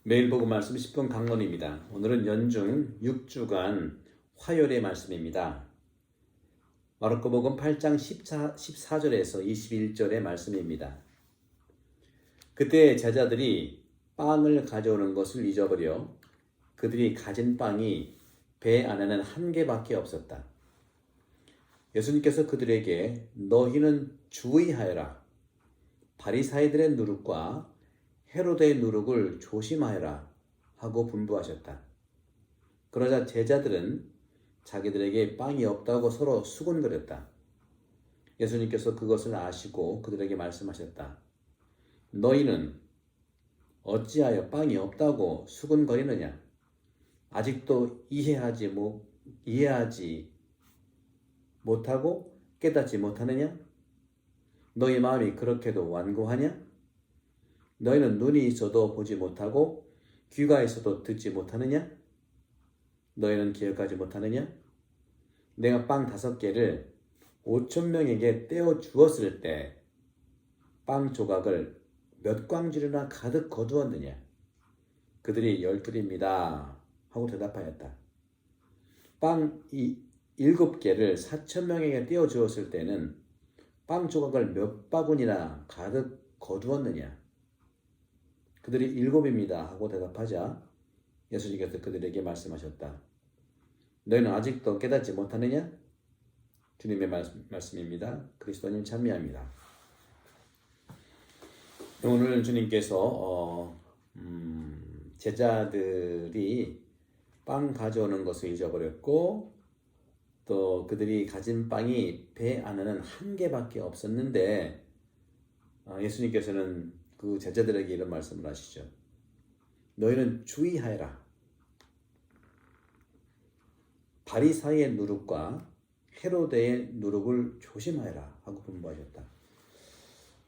매일 복음 말씀 10분 강론입니다. 오늘은 연중 6주간 화요일의 말씀입니다. 마르코복음 8장 14절에서 21절의 말씀입니다. 그때 제자들이 빵을 가져오는 것을 잊어버려 그들이 가진 빵이 배 안에는 한 개밖에 없었다. 예수님께서 그들에게 너희는 주의하여라. 바리사이들의 누룩과 헤로데의 누룩을 조심하여라 하고 분부하셨다. 그러자 제자들은 자기들에게 빵이 없다고 서로 수군거렸다. 예수님께서 그것을 아시고 그들에게 말씀하셨다. 너희는 어찌하여 빵이 없다고 수군거리느냐? 아직도 이해하지 못하고 깨닫지 못하느냐? 너희 마음이 그렇게도 완고하냐? 너희는 눈이 있어도 보지 못하고 귀가 있어도 듣지 못하느냐? 너희는 기억하지 못하느냐? 내가 빵 5개를 5,000명에게 떼어 주었을 때 빵 조각을 몇 광주리나 가득 거두었느냐? 그들이 12입니다 하고 대답하였다. 빵 7개를 4,000명에게 떼어 주었을 때는 빵 조각을 몇 바구니나 가득 거두었느냐? 그들이 7입니다 하고 대답하자 예수님께서 그들에게 말씀하셨다. 너희는 아직도 깨닫지 못하느냐? 주님의 말씀입니다. 그리스도님 찬미합니다. 오늘 주님께서 제자들이 빵 가져오는 것을 잊어버렸고 또 그들이 가진 빵이 배 안에는 한 개밖에 없었는데 예수님께서는 그 제자들에게 이런 말씀을 하시죠. 너희는 주의하여라. 바리사이의 누룩과 헤로데의 누룩을 조심하여라 하고 분부하셨다.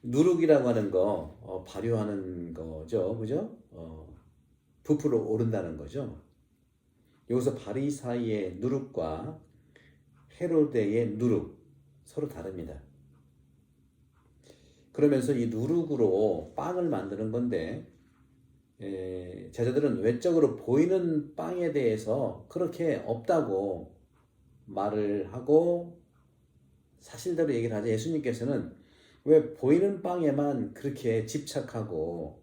누룩이라고 하는 거 발효하는 거죠, 그죠? 부풀어 오른다는 거죠. 여기서 바리사이의 누룩과 헤로데의 누룩 서로 다릅니다. 그러면서 이 누룩으로 빵을 만드는 건데 제자들은 외적으로 보이는 빵에 대해서 그렇게 없다고 말을 하고 사실대로 얘기를 하자. 예수님께서는 왜 보이는 빵에만 그렇게 집착하고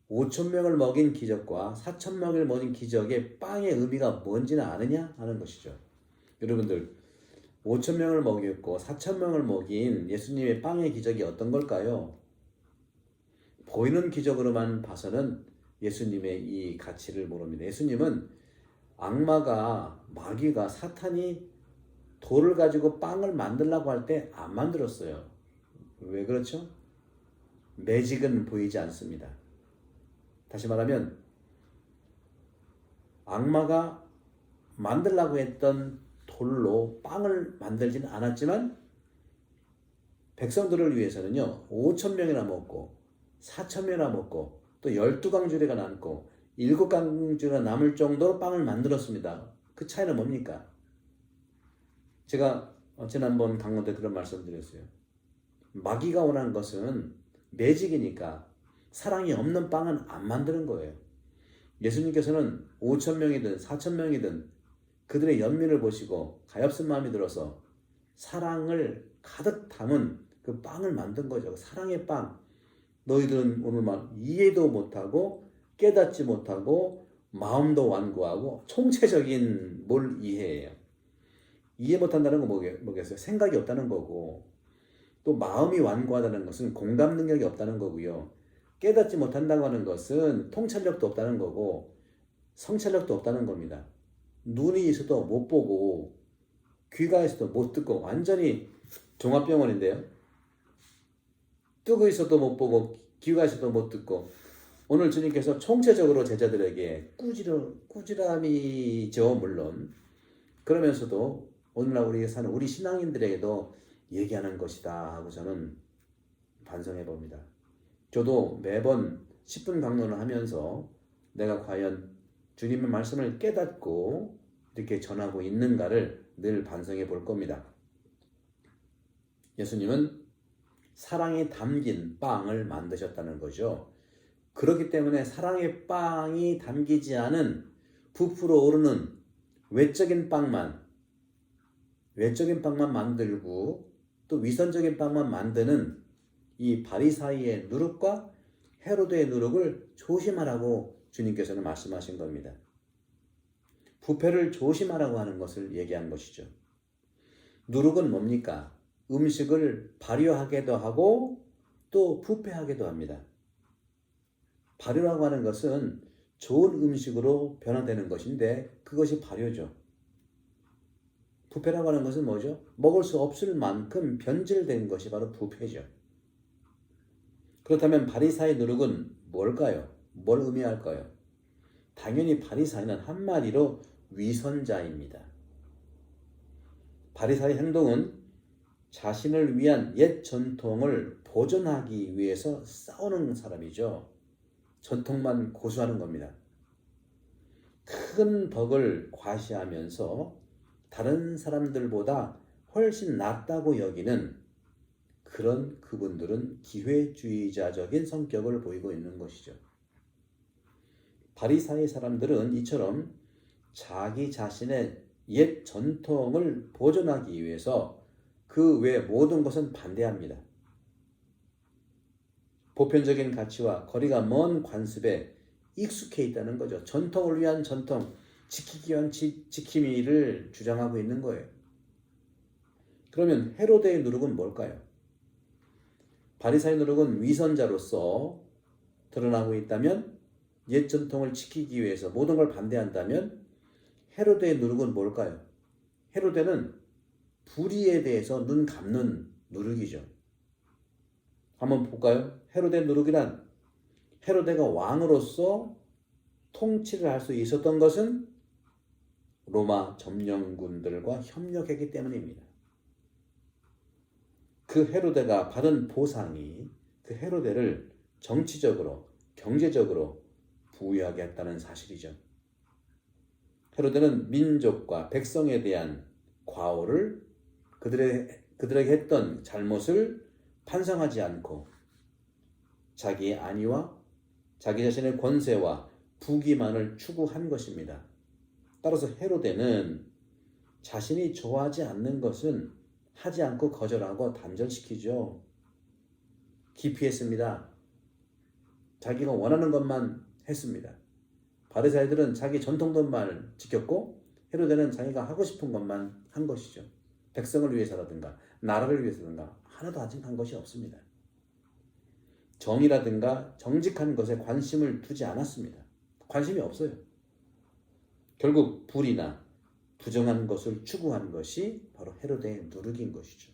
5,000명을 먹인 기적과 4,000명을 먹인 기적의 빵의 의미가 뭔지는 아느냐 하는 것이죠. 여러분들 5,000명을 먹였고 4,000명을 먹인 예수님의 빵의 기적이 어떤 걸까요? 보이는 기적으로만 봐서는 예수님의 이 가치를 모릅니다. 예수님은 악마가, 마귀가, 사탄이 돌을 가지고 빵을 만들라고 할 때 안 만들었어요. 왜 그렇죠? 매직은 보이지 않습니다. 다시 말하면 악마가 만들라고 했던 돌로 빵을 만들지는 않았지만 백성들을 위해서는요 5,000명이나 먹고 4,000명이나 먹고 또 12강주리가 남고 7강주리가 남을 정도로 빵을 만들었습니다. 그 차이는 뭡니까? 제가 지난번 강론 때 그런 말씀 드렸어요. 마귀가 원하는 것은 매직이니까 사랑이 없는 빵은 안 만드는 거예요. 예수님께서는 5,000명이든 4,000명이든 그들의 연민을 보시고 가엾은 마음이 들어서 사랑을 가득 담은 그 빵을 만든 거죠. 사랑의 빵. 너희들은 오늘 막 이해도 못하고 깨닫지 못하고 마음도 완고하고 총체적인 뭘 이해해요. 이해 못한다는 건 뭐겠어요? 생각이 없다는 거고 또 마음이 완고하다는 것은 공감 능력이 없다는 거고요. 깨닫지 못한다고 하는 것은 통찰력도 없다는 거고 성찰력도 없다는 겁니다. 눈이 있어도 못 보고 귀가 있어도 못 듣고 완전히 종합병원인데요. 뜨고 있어도 못 보고 귀가 있어도 못 듣고 오늘 주님께서 총체적으로 제자들에게 꾸지람이죠 물론 그러면서도 오늘날 우리가 사는 우리 신앙인들에게도 얘기하는 것이다 하고 저는 반성해 봅니다. 저도 매번 10분 강론을 하면서 내가 과연 주님의 말씀을 깨닫고 이렇게 전하고 있는가를 늘 반성해 볼 겁니다. 예수님은 사랑이 담긴 빵을 만드셨다는 거죠. 그렇기 때문에 사랑의 빵이 담기지 않은 부풀어 오르는 외적인 빵만 만들고 또 위선적인 빵만 만드는 이 바리사이의 누룩과 헤로드의 누룩을 조심하라고 주님께서는 말씀하신 겁니다. 부패를 조심하라고 하는 것을 얘기한 것이죠. 누룩은 뭡니까? 음식을 발효하게도 하고 또 부패하게도 합니다. 발효라고 하는 것은 좋은 음식으로 변화되는 것인데 그것이 발효죠. 부패라고 하는 것은 뭐죠? 먹을 수 없을 만큼 변질된 것이 바로 부패죠. 그렇다면 바리사의 누룩은 뭘까요? 뭘 의미할까요? 당연히 바리사이는 한마디로 위선자입니다. 바리사의 행동은 자신을 위한 옛 전통을 보존하기 위해서 싸우는 사람이죠. 전통만 고수하는 겁니다. 큰 덕을 과시하면서 다른 사람들보다 훨씬 낫다고 여기는 그런 그분들은 기회주의자적인 성격을 보이고 있는 것이죠. 바리사의 사람들은 이처럼 자기 자신의 옛 전통을 보존하기 위해서 그 외 모든 것은 반대합니다. 보편적인 가치와 거리가 먼 관습에 익숙해 있다는 거죠. 전통을 위한 전통, 지키기 위한 지킴이를 주장하고 있는 거예요. 그러면 헤로데의 누룩은 뭘까요? 바리사의 누룩은 위선자로서 드러나고 있다면, 옛 전통을 지키기 위해서 모든 걸 반대한다면 헤로데의 누룩은 뭘까요? 헤로데는 불의에 대해서 눈 감는 누룩이죠. 한번 볼까요? 헤로데 누룩이란 헤로데가 왕으로서 통치를 할 수 있었던 것은 로마 점령군들과 협력했기 때문입니다. 그 헤로데가 받은 보상이 그 헤로데를 정치적으로, 경제적으로 부유하게 했다는 사실이죠. 헤로데는 민족과 백성에 대한 과오를 그들에게 했던 잘못을 반성하지 않고 자기의 안위와 자기 자신의 권세와 부귀만을 추구한 것입니다. 따라서 헤로데는 자신이 좋아하지 않는 것은 하지 않고 거절하고 단절시키죠. 기피했습니다. 자기가 원하는 것만 했습니다. 바리사이들은 자기 전통들만 지켰고 헤로데는 자기가 하고 싶은 것만 한 것이죠. 백성을 위해서라든가 나라를 위해서라든가 하나도 아직 한 것이 없습니다. 정의라든가 정직한 것에 관심을 두지 않았습니다. 관심이 없어요. 결국 불이나 부정한 것을 추구한 것이 바로 헤로데의 누룩인 것이죠.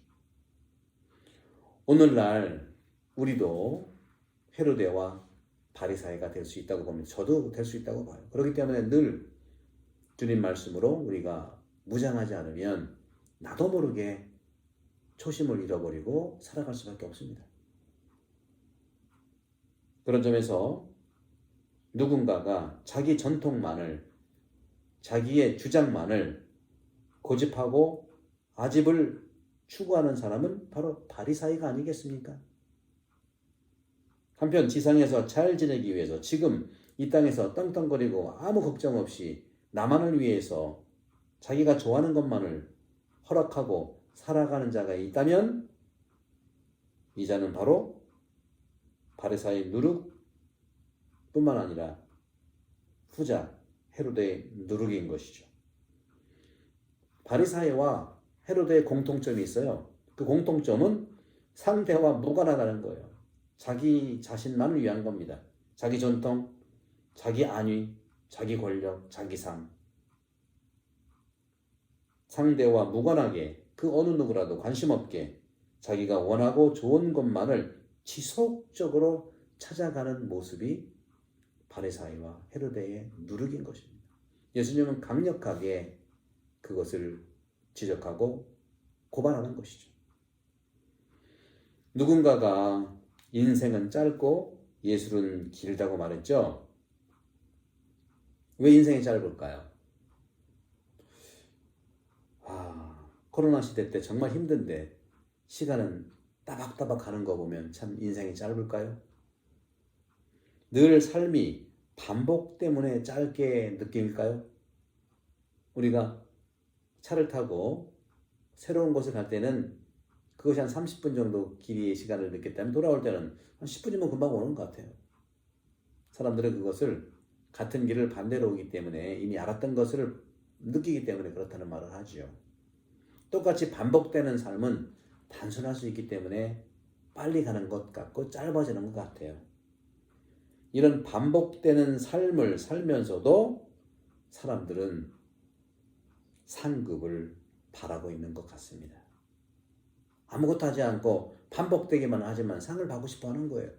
오늘날 우리도 헤로데와 바리사이가 될 수 있다고 봅니다. 저도 될 수 있다고 봐요. 그렇기 때문에 늘 주님 말씀으로 우리가 무장하지 않으면 나도 모르게 초심을 잃어버리고 살아갈 수밖에 없습니다. 그런 점에서 누군가가 자기 전통만을, 자기의 주장만을 고집하고 아집을 추구하는 사람은 바로 바리사이가 아니겠습니까? 한편 지상에서 잘 지내기 위해서 지금 이 땅에서 떵떵거리고 아무 걱정 없이 나만을 위해서 자기가 좋아하는 것만을 허락하고 살아가는 자가 있다면 이 자는 바로 바리사의 누룩뿐만 아니라 후자 헤로데의 누룩인 것이죠. 바리사이와 헤로데의 공통점이 있어요. 그 공통점은 상대와 무관하다는 거예요. 자기 자신만을 위한 겁니다. 자기 전통, 자기 안위, 자기 권력, 자기 상. 상대와 무관하게 그 어느 누구라도 관심 없게 자기가 원하고 좋은 것만을 지속적으로 찾아가는 모습이 바리사이와 헤로데의 누룩인 것입니다. 예수님은 강력하게 그것을 지적하고 고발하는 것이죠. 누군가가 인생은 짧고 예술은 길다고 말했죠. 왜 인생이 짧을까요? 코로나 시대 때 정말 힘든데 시간은 따박따박 가는 거 보면 참 인생이 짧을까요? 늘 삶이 반복 때문에 짧게 느낄까요? 우리가 차를 타고 새로운 곳에 갈 때는 그것이 한 30분 정도 길이의 시간을 느꼈다면 돌아올 때는 한 10분이면 금방 오는 것 같아요. 사람들은 그것을 같은 길을 반대로 오기 때문에 이미 알았던 것을 느끼기 때문에 그렇다는 말을 하지요. 똑같이 반복되는 삶은 단순할 수 있기 때문에 빨리 가는 것 같고 짧아지는 것 같아요. 이런 반복되는 삶을 살면서도 사람들은 상급을 바라고 있는 것 같습니다. 아무것도 하지 않고 반복되기만 하지만 상을 받고 싶어 하는 거예요.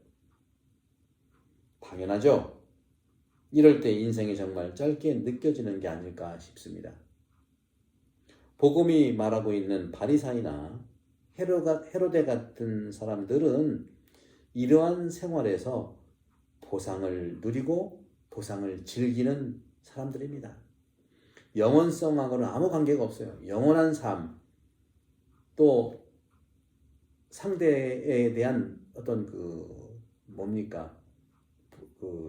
당연하죠. 이럴 때 인생이 정말 짧게 느껴지는 게 아닐까 싶습니다. 복음이 말하고 있는 바리사이나 헤로데 같은 사람들은 이러한 생활에서 보상을 누리고 보상을 즐기는 사람들입니다. 영원성하고는 아무 관계가 없어요. 영원한 삶, 또 상대에 대한 어떤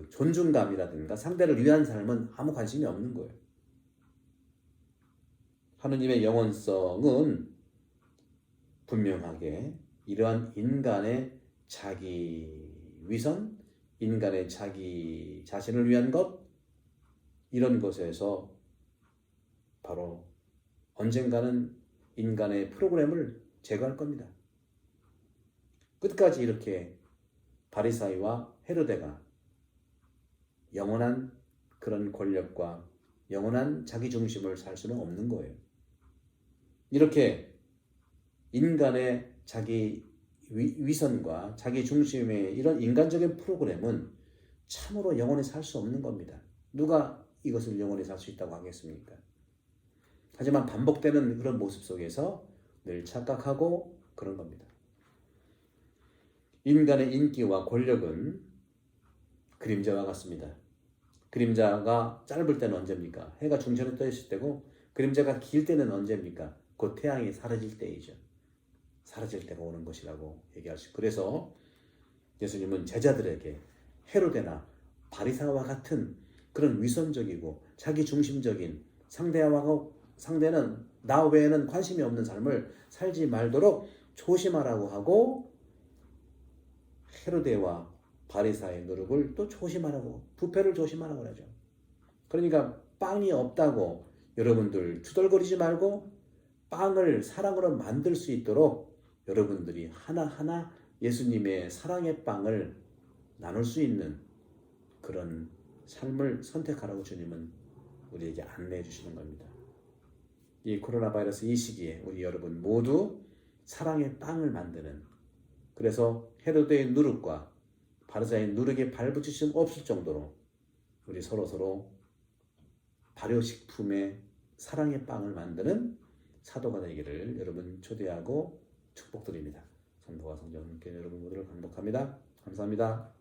존중감이라든가 상대를 위한 삶은 아무 관심이 없는 거예요. 하느님의 영원성은 분명하게 이러한 인간의 자기 위선, 인간의 자기 자신을 위한 것, 이런 것에서 바로 언젠가는 인간의 프로그램을 제거할 겁니다. 끝까지 이렇게 바리사이와 헤로데가 영원한 그런 권력과 영원한 자기 중심을 살 수는 없는 거예요. 이렇게 인간의 자기 위선과 자기 중심의 이런 인간적인 프로그램은 참으로 영원히 살 수 없는 겁니다. 누가 이것을 영원히 살 수 있다고 하겠습니까? 하지만 반복되는 그런 모습 속에서 늘 착각하고 그런 겁니다. 인간의 인기와 권력은 그림자와 같습니다. 그림자가 짧을 때는 언제입니까? 해가 중천에 떠 있을 때고, 그림자가 길 때는 언제입니까? 곧 태양이 사라질 때이죠. 사라질 때가 오는 것이라고 얘기할 수 있고, 그래서 예수님은 제자들에게 헤로데나 바리사와 같은 그런 위선적이고 자기 중심적인 상대는 나 외에는 관심이 없는 삶을 살지 말도록 조심하라고 하고, 헤로데와 바리사의 노력을 또 조심하라고, 부패를 조심하라고 하죠. 그러니까 빵이 없다고 여러분들 투덜거리지 말고 빵을 사랑으로 만들 수 있도록 여러분들이 하나하나 예수님의 사랑의 빵을 나눌 수 있는 그런 삶을 선택하라고 주님은 우리에게 안내해 주시는 겁니다. 이 코로나 바이러스 이 시기에 우리 여러분 모두 사랑의 빵을 만드는, 그래서 헤로데의 누룩과 바리사의 누룩에 발붙이심 없을 정도로 우리 서로 발효식품의 사랑의 빵을 만드는 사도가 되기를 여러분 초대하고 축복드립니다. 성도와 성령님께 여러분 모두를 감독합니다. 감사합니다.